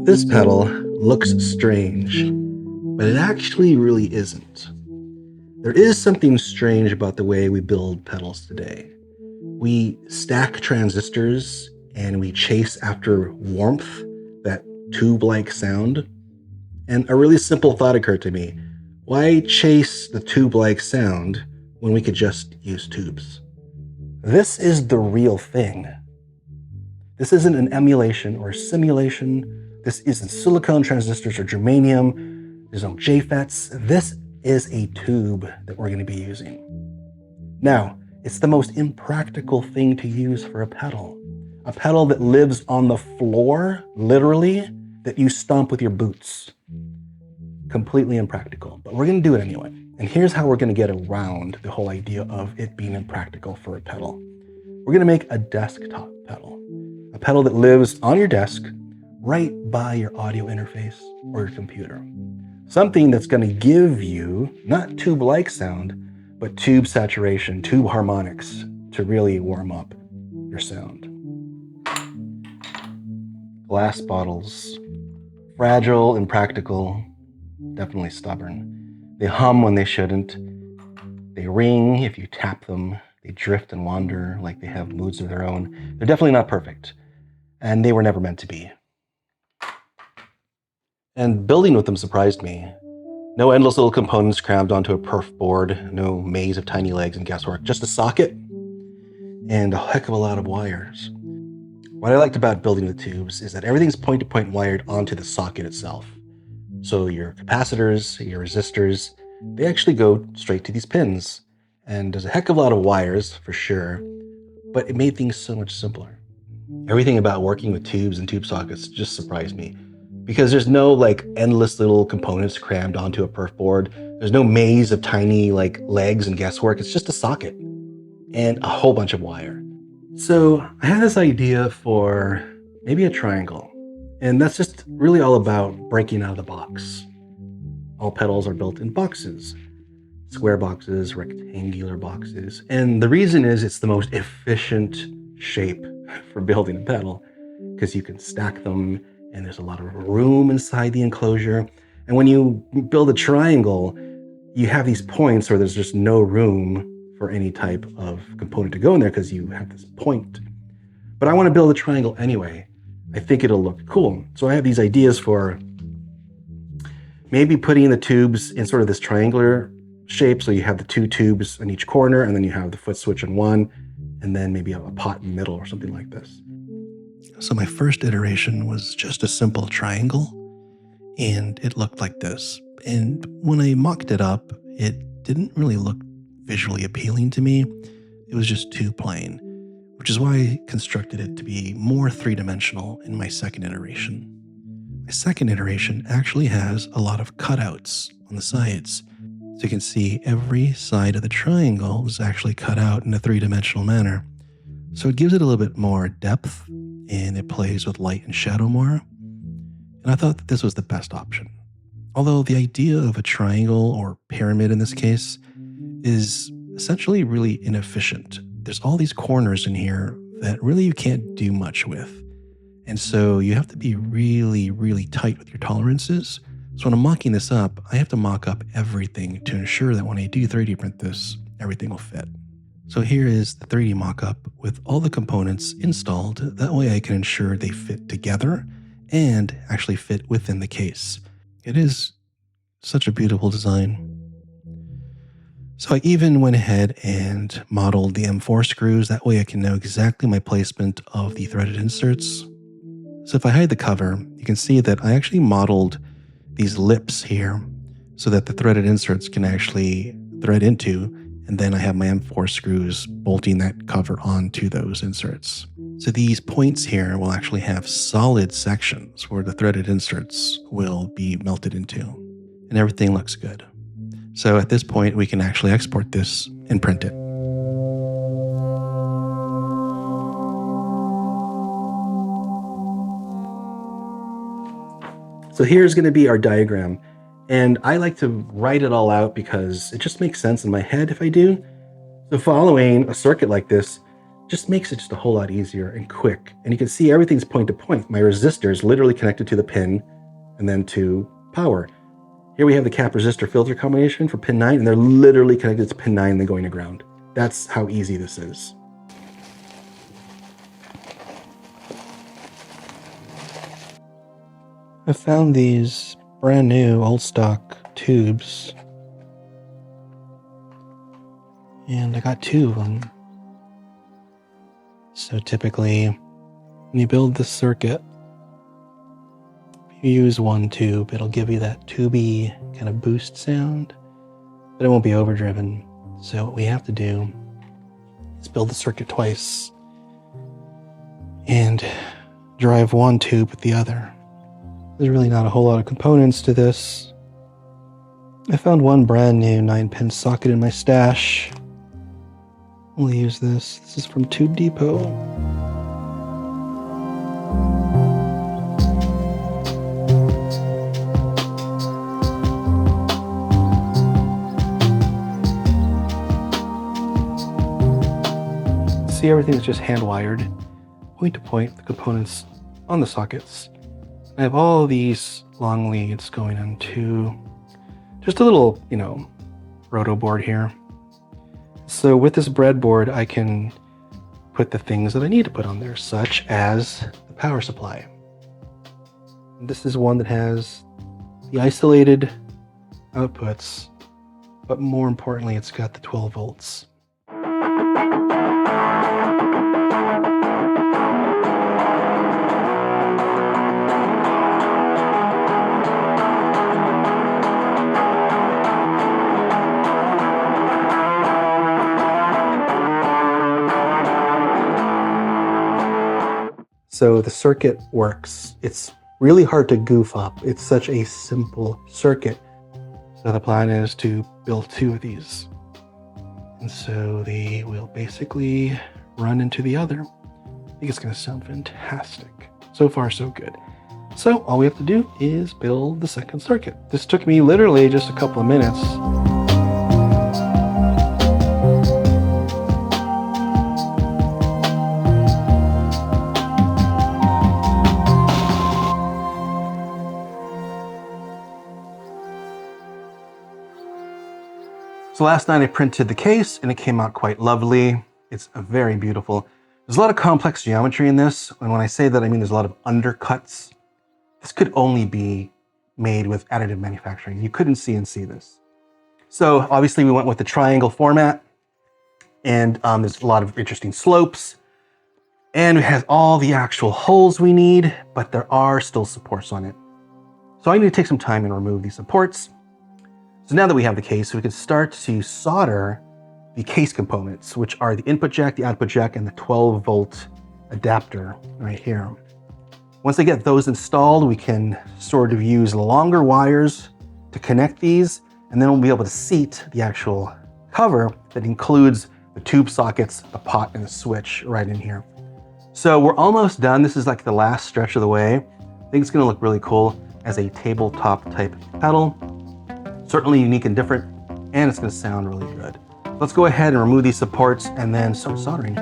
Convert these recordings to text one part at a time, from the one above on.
This pedal looks strange, but it actually really isn't. There is something strange about the way we build pedals today. We stack transistors and we chase after warmth, that tube-like sound. And a really simple thought occurred to me. Why chase the tube-like sound when we could just use tubes? This is the real thing. This isn't an emulation or a simulation. This isn't silicon transistors or germanium. There's no JFETs. This is a tube that we're going to be using. Now, it's the most impractical thing to use for a pedal. A pedal that lives on the floor, literally, that you stomp with your boots. Completely impractical, but we're going to do it anyway. And here's how we're going to get around the whole idea of it being impractical for a pedal. We're going to make a desktop pedal. A pedal that lives on your desk, right by your audio interface or your computer. Something that's going to give you, not tube-like sound, but tube saturation, tube harmonics to really warm up your sound. Glass bottles, fragile, impractical, definitely stubborn. They hum when they shouldn't. They ring if you tap them. They drift and wander like they have moods of their own. They're definitely not perfect, and they were never meant to be. And building with them surprised me. No endless little components crammed onto a perf board, no maze of tiny legs and guesswork, just a socket and a heck of a lot of wires. What I liked about building with tubes is that everything's point-to-point wired onto the socket itself. So your capacitors, your resistors, they actually go straight to these pins. And there's a heck of a lot of wires, for sure, but it made things so much simpler. Everything about working with tubes and tube sockets just surprised me, because there's no like endless little components crammed onto a perf board. There's no maze of tiny like legs and guesswork. It's just a socket and a whole bunch of wire. So I had this idea for maybe a triangle, and that's just really all about breaking out of the box. All pedals are built in boxes. Square boxes, rectangular boxes. And the reason is it's the most efficient shape for building a pedal, because you can stack them and there's a lot of room inside the enclosure. And when you build a triangle, you have these points where there's just no room for any type of component to go in there because you have this point. But I want to build a triangle anyway. I think it'll look cool. So I have these ideas for maybe putting the tubes in sort of this triangular shape. So you have the two tubes in each corner, and then you have the foot switch in one, and then maybe a pot in the middle or something like this. So my first iteration was just a simple triangle, and it looked like this. And when I mocked it up, it didn't really look visually appealing to me. It was just too plain, which is why I constructed it to be more three-dimensional in my second iteration. My second iteration actually has a lot of cutouts on the sides. So you can see every side of the triangle is actually cut out in a three-dimensional manner. So it gives it a little bit more depth, and it plays with light and shadow more. And I thought that this was the best option. Although the idea of a triangle, or pyramid in this case, is essentially really inefficient. There's all these corners in here that really you can't do much with. And so you have to be really, really tight with your tolerances. So when I'm mocking this up, I have to mock up everything to ensure that when I do 3D print this, everything will fit. So here is the 3D mock-up with all the components installed. That way I can ensure they fit together and actually fit within the case. It is such a beautiful design. So I even went ahead and modeled the M4 screws. That way I can know exactly my placement of the threaded inserts. So if I hide the cover, you can see that I actually modeled these lips here so that the threaded inserts can actually thread into, and then I have my M4 screws bolting that cover onto those inserts. So these points here will actually have solid sections where the threaded inserts will be melted into, and everything looks good. So at this point, we can actually export this and print it. So here's going to be our diagram, and I like to write it all out because it just makes sense in my head if I do. So following a circuit like this just makes it just a whole lot easier and quick. And you can see everything's point to point. My resistor is literally connected to the pin and then to power. Here we have the cap resistor filter combination for pin 9, and they're literally connected to pin 9 and then going to ground. That's how easy this is. I found these brand new old stock tubes, and I got 2 of them. So typically, when you build this circuit, if you use 1 tube, it'll give you that tubey kind of boost sound, but it won't be overdriven. So what we have to do is build the circuit twice and drive 1 tube with the other. There's really not a whole lot of components to this. I found 1 brand new 9-pin socket in my stash. We'll use this. This is from Tube Depot. See, everything is just hand wired, point to point, the components on the sockets. I have all these long leads going into just a little, roto board here. So with this breadboard, I can put the things that I need to put on there, such as the power supply. And this is one that has the isolated outputs, but more importantly, it's got the 12 volts. So the circuit works. It's really hard to goof up. It's such a simple circuit. So the plan is to build 2 of these. And so they will basically run into the other. I think it's going to sound fantastic. So far, so good. So all we have to do is build the second circuit. This took me literally just a couple of minutes. So last night I printed the case and it came out quite lovely. It's very beautiful. There's a lot of complex geometry in this. And when I say that, I mean there's a lot of undercuts. This could only be made with additive manufacturing. You couldn't CNC this. So obviously we went with the triangle format, and there's a lot of interesting slopes, and it has all the actual holes we need, but there are still supports on it. So I need to take some time and remove these supports. So now that we have the case, we can start to solder the case components, which are the input jack, the output jack, and the 12 volt adapter right here. Once I get those installed, we can sort of use longer wires to connect these, and then we'll be able to seat the actual cover that includes the tube sockets, the pot, and the switch right in here. So we're almost done. This is like the last stretch of the way. I think it's gonna look really cool as a tabletop type pedal. Certainly unique and different, and it's gonna sound really good. Let's go ahead and remove these supports and then start soldering.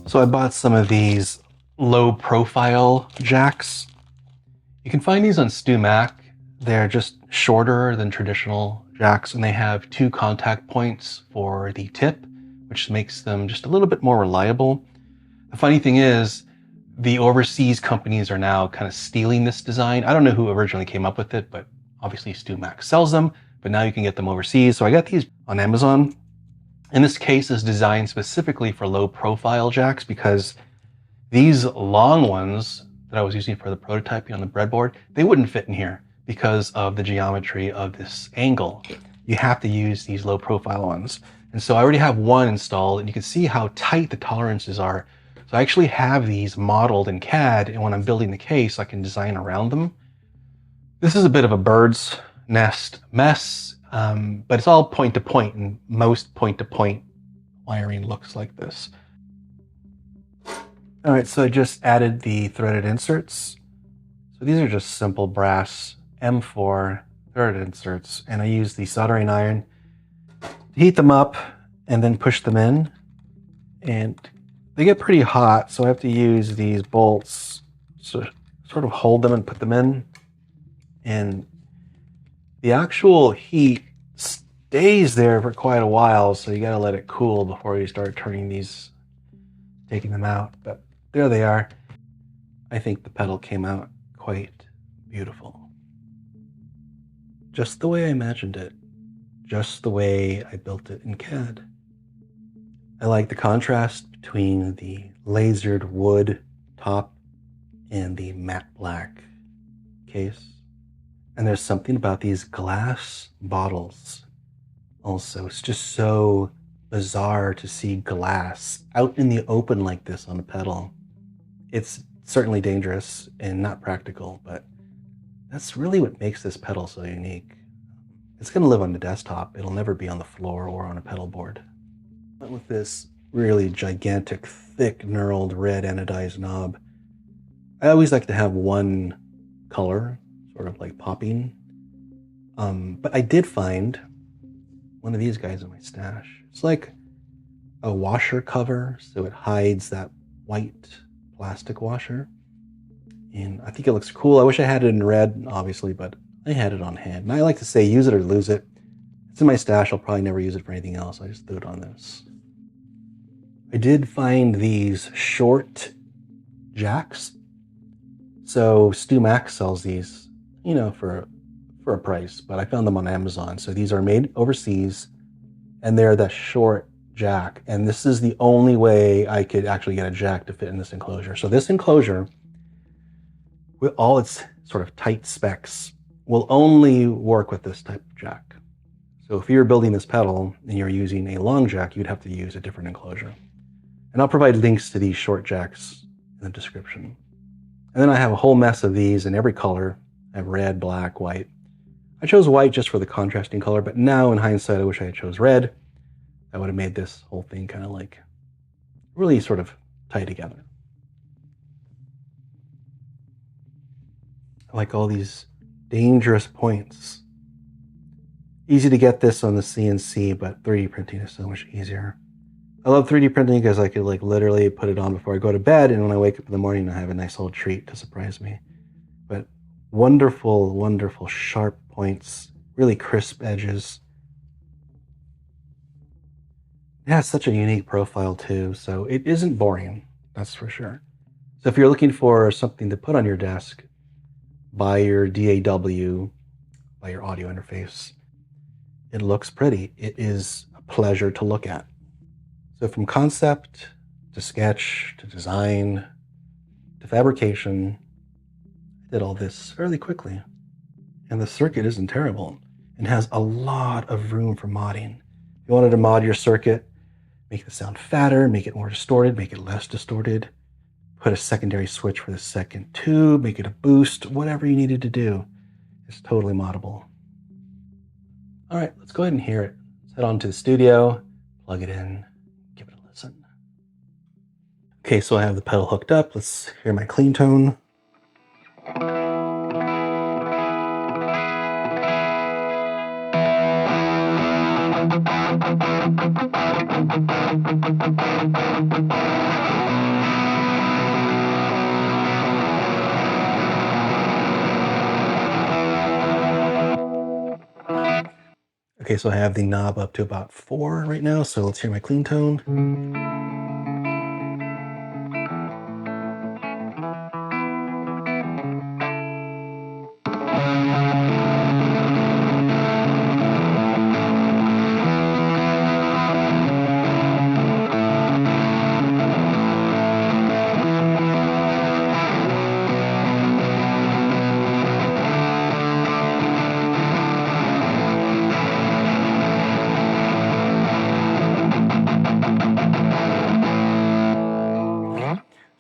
So I bought some of these low profile jacks. You can find these on StuMac. They're just shorter than traditional jacks, and they have 2 contact points for the tip, which makes them just a little bit more reliable. The funny thing is, the overseas companies are now kind of stealing this design. I don't know who originally came up with it, but obviously StuMac sells them, but now you can get them overseas. So I got these on Amazon. And this case is designed specifically for low profile jacks because these long ones that I was using for the prototyping on the breadboard, they wouldn't fit in here because of the geometry of this angle. You have to use these low profile ones. And so I already have one installed, and you can see how tight the tolerances are. So I actually have these modeled in CAD, and when I'm building the case, I can design around them. This is a bit of a bird's nest mess, but it's all point to point, and most point to point wiring looks like this. All right, so I just added the threaded inserts. So these are just simple brass M4 threaded inserts, and I use the soldering iron to heat them up and then push them in. And they get pretty hot, so I have to use these bolts to sort of hold them and put them in. And the actual heat stays there for quite a while, so you gotta let it cool before you start turning these, taking them out. But there they are. I think the pedal came out quite beautiful. Just the way I imagined it. Just the way I built it in CAD. I like the contrast between the lasered wood top and the matte black case. And there's something about these glass bottles also. It's just so bizarre to see glass out in the open like this on a pedal. It's certainly dangerous and not practical, but that's really what makes this pedal so unique. It's going to live on the desktop. It'll never be on the floor or on a pedal board. But with this really gigantic, thick, knurled red anodized knob, I always like to have one color, sort of like popping. But I did find one of these guys in my stash. It's like a washer cover, so it hides that white plastic washer. And I think it looks cool. I wish I had it in red, obviously, but I had it on hand. And I like to say, use it or lose it. It's in my stash. I'll probably never use it for anything else. I just threw it on this. I did find these short jacks. So Stu Max sells these, you know, for a price, but I found them on Amazon. So these are made overseas, and they're the short jack. And this is the only way I could actually get a jack to fit in this enclosure. So this enclosure, with all its sort of tight specs, will only work with this type of jack. So if you're building this pedal and you're using a long jack, you'd have to use a different enclosure. And I'll provide links to these short jacks in the description. And then I have a whole mess of these in every color. I have red, black, white. I chose white just for the contrasting color, but now in hindsight, I wish I had chose red. That would have made this whole thing kind of like really sort of tie together. I like all these dangerous points. Easy to get this on the CNC, but 3D printing is so much easier. I love 3D printing because I could like literally put it on before I go to bed, and when I wake up in the morning, I have a nice little treat to surprise me. But wonderful, wonderful sharp points, really crisp edges. It has such a unique profile too, so it isn't boring, that's for sure. So if you're looking for something to put on your desk, buy your DAW, buy your audio interface. It looks pretty. It is a pleasure to look at. So from concept to sketch to design to fabrication, I did all this fairly quickly. And the circuit isn't terrible and has a lot of room for modding. If you wanted to mod your circuit, make the sound fatter, make it more distorted, make it less distorted, put a secondary switch for the second tube, make it a boost, whatever you needed to do. It's totally moddable. All right, let's go ahead and hear it. Let's head on to the studio, plug it in, give it a listen. Okay, so I have the pedal hooked up. Let's hear my clean tone. Okay, so I have the knob up to about 4 right now, so let's hear my clean tone.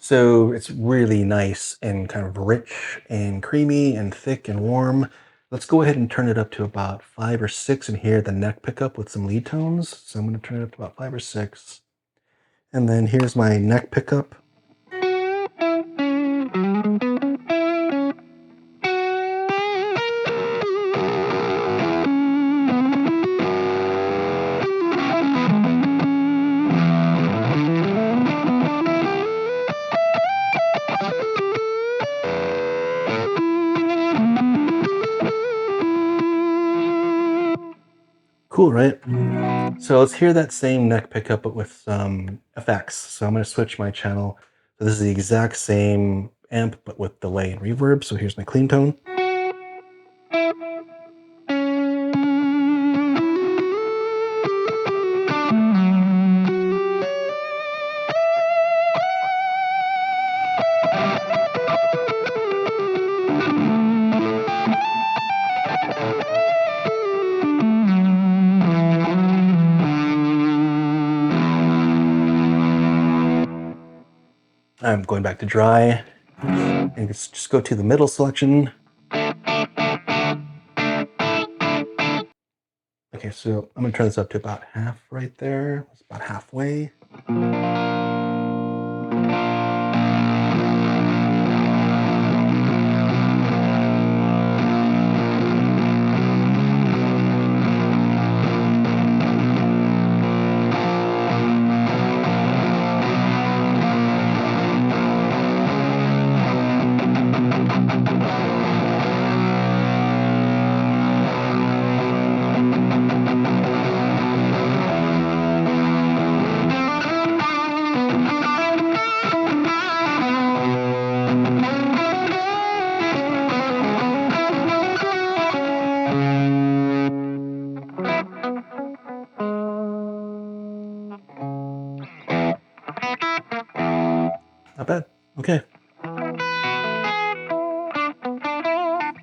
So it's really nice and kind of rich and creamy and thick and warm. Let's go ahead and turn it up to about 5 or 6 and hear the neck pickup with some lead tones. So I'm going to turn it up to about 5 or 6. And then here's my neck pickup. Cool, right? So let's hear that same neck pickup, but with some effects. So I'm going to switch my channel. So this is the exact same amp, but with delay and reverb. So here's my clean tone. I'm going back to dry, and just go to the middle selection. Okay, so I'm gonna turn this up to about half right there. It's about halfway. Not bad. Okay. All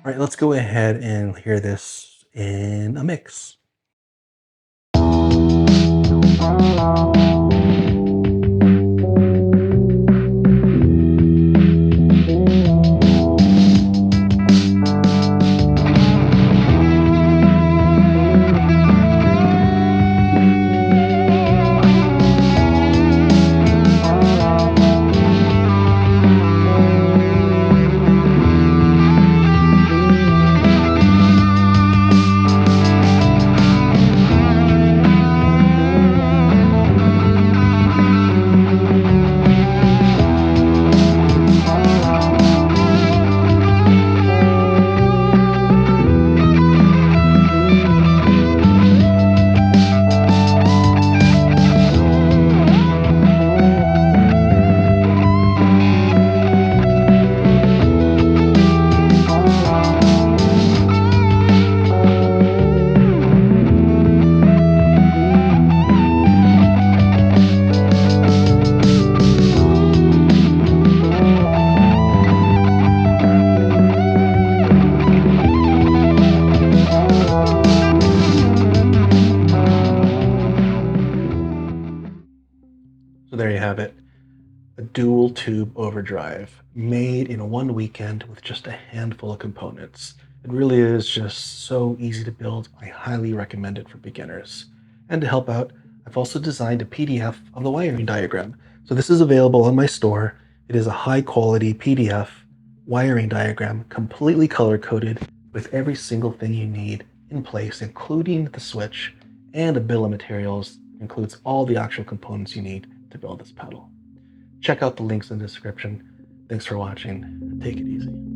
right, let's go ahead and hear this in a mix. So there you have it. A dual tube overdrive made in one weekend with just a handful of components. It really is just so easy to build. I highly recommend it for beginners. And to help out, I've also designed a PDF of the wiring diagram. So this is available on my store. It is a high quality PDF wiring diagram, completely color coded with every single thing you need in place, including the switch, and a bill of materials includes all the actual components you need to build this pedal. Check out the links in the description. Thanks for watching. Take it easy.